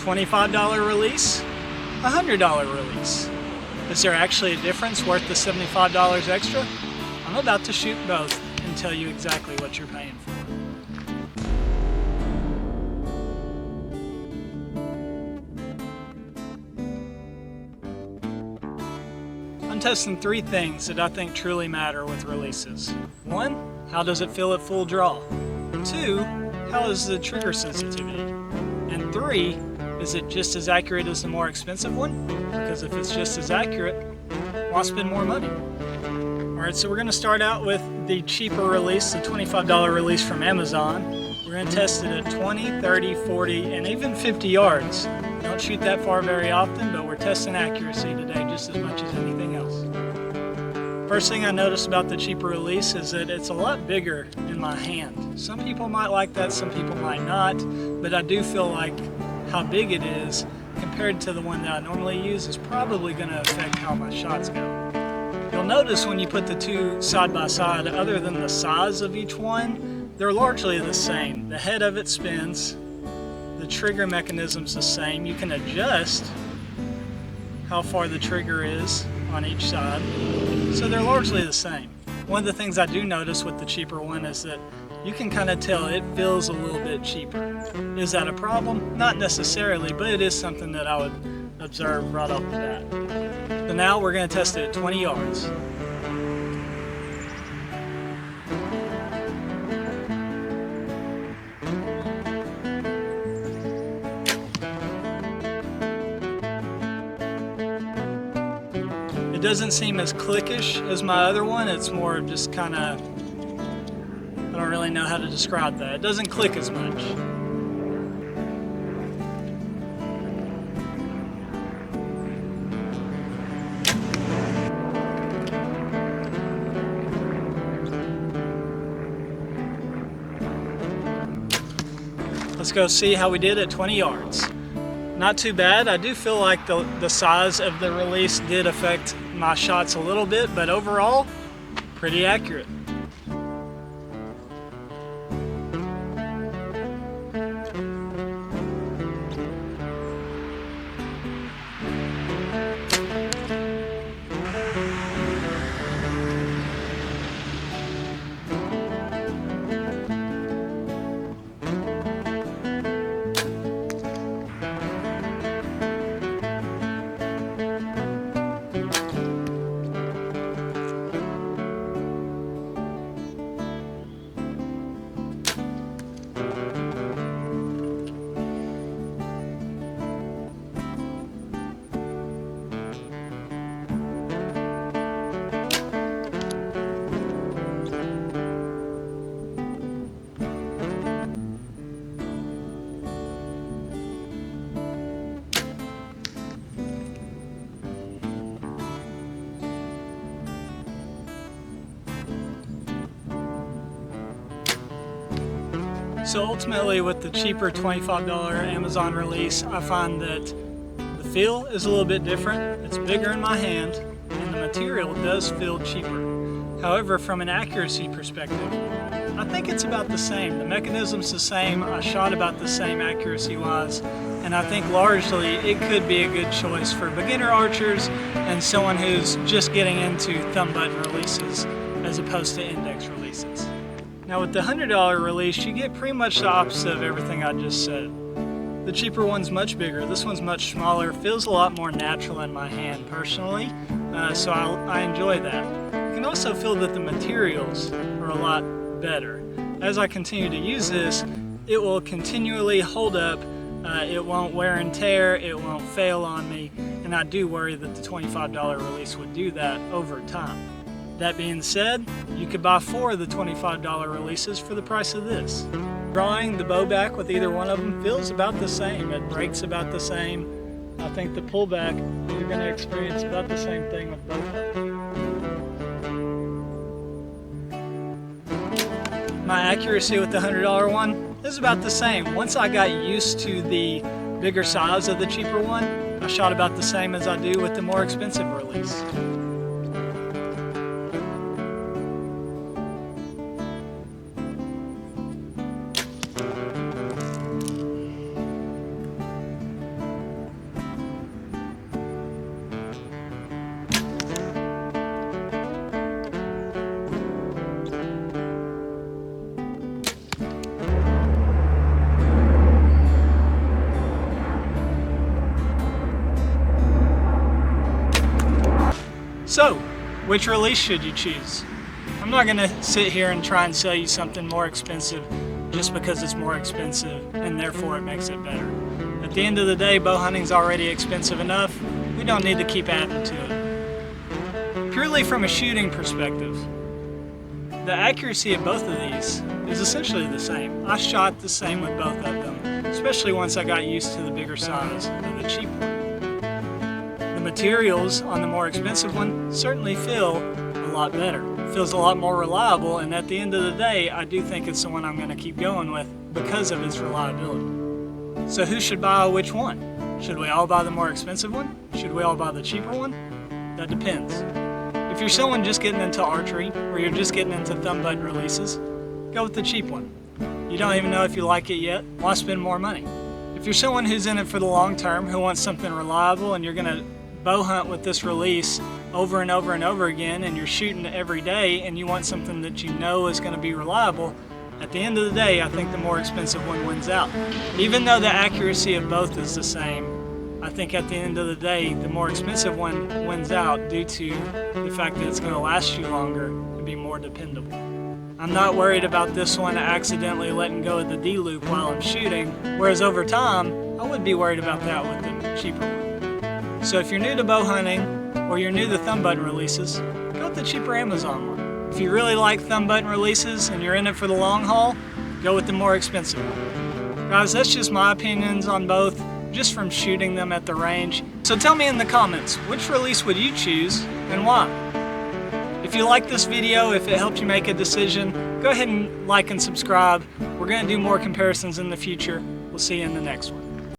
$25 release, $100 release. Is there actually a difference worth the $75 extra? I'm about to shoot both and tell you exactly what you're paying for. I'm testing 3 things that I think truly matter with releases. 1, how does it feel at full draw? 2, how is the trigger sensitivity? And 3, is it just as accurate as the more expensive one? Because if it's just as accurate, why spend more money? Alright, so we're going to start out with the cheaper release, the $25 release from Amazon. We're going to test it at 20, 30, 40, and even 50 yards. Don't shoot that far very often, but we're testing accuracy today just as much as anything else. First thing I noticed about the cheaper release is that it's a lot bigger in my hand. Some people might like that, some people might not, but I do feel like how big it is compared to the one that I normally use is probably going to affect how my shots go. You'll notice when you put the two side by side, other than the size of each one, they're largely the same. The head of it spins, the trigger mechanism's the same. You can adjust how far the trigger is on each side, so they're largely the same. One of the things I do notice with the cheaper one is that you can kind of tell it feels a little bit cheaper. Is that a problem? Not necessarily, but it is something that I would observe right off the bat. So now we're going to test it at 20 yards. It doesn't seem as clickish as my other one. It's more just kind of, I don't really know how to describe that. It doesn't click as much. Let's go see how we did at 20 yards. Not too bad. I do feel like the size of the release did affect my shots a little bit, but overall, pretty accurate. So ultimately with the cheaper $25 Amazon release, I find that the feel is a little bit different. It's bigger in my hand and the material does feel cheaper. However, from an accuracy perspective, I think it's about the same. The mechanism's the same, I shot about the same accuracy-wise, and I think largely it could be a good choice for beginner archers and someone who's just getting into thumb button releases as opposed to index releases. Now with the $100 release, you get pretty much the opposite of everything I just said. The cheaper one's much bigger, this one's much smaller, feels a lot more natural in my hand personally, so I enjoy that. You can also feel that the materials are a lot better. As I continue to use this, it will continually hold up, it won't wear and tear, it won't fail on me, and I do worry that the $25 release would do that over time. That being said, you could buy 4 of the $25 releases for the price of this. Drawing the bow back with either one of them feels about the same. It breaks about the same. I think the pullback, you're going to experience about the same thing with both of them. My accuracy with the $100 one is about the same. Once I got used to the bigger size of the cheaper one, I shot about the same as I do with the more expensive release. So, which release should you choose? I'm not going to sit here and try and sell you something more expensive just because it's more expensive and therefore it makes it better. At the end of the day, bow hunting's already expensive enough. We don't need to keep adding to it. Purely from a shooting perspective, the accuracy of both of these is essentially the same. I shot the same with both of them, especially once I got used to the bigger size of the cheap one. The materials on the more expensive one certainly feel a lot better. It feels a lot more reliable, and at the end of the day, I do think it's the one I'm going to keep going with because of its reliability. So who should buy which one? Should we all buy the more expensive one? Should we all buy the cheaper one? That depends. If you're someone just getting into archery, or you're just getting into thumb button releases, go with the cheap one. You don't even know if you like it yet, why spend more money? If you're someone who's in it for the long term, who wants something reliable, and you're gonna bow hunt with this release over and over and over again, and you're shooting every day, and you want something that you know is gonna be reliable, at the end of the day, I think the more expensive one wins out. Even though the accuracy of both is the same, I think at the end of the day, the more expensive one wins out due to the fact that it's going to last you longer and be more dependable. I'm not worried about this one accidentally letting go of the D-loop while I'm shooting, whereas over time, I would be worried about that with the cheaper one. So if you're new to bow hunting, or you're new to thumb button releases, go with the cheaper Amazon one. If you really like thumb button releases and you're in it for the long haul, go with the more expensive one. Guys, that's just my opinions on both, just from shooting them at the range. So tell me in the comments, which release would you choose and why? If you like this video, if it helped you make a decision, go ahead and like and subscribe. We're going to do more comparisons in the future. We'll see you in the next one.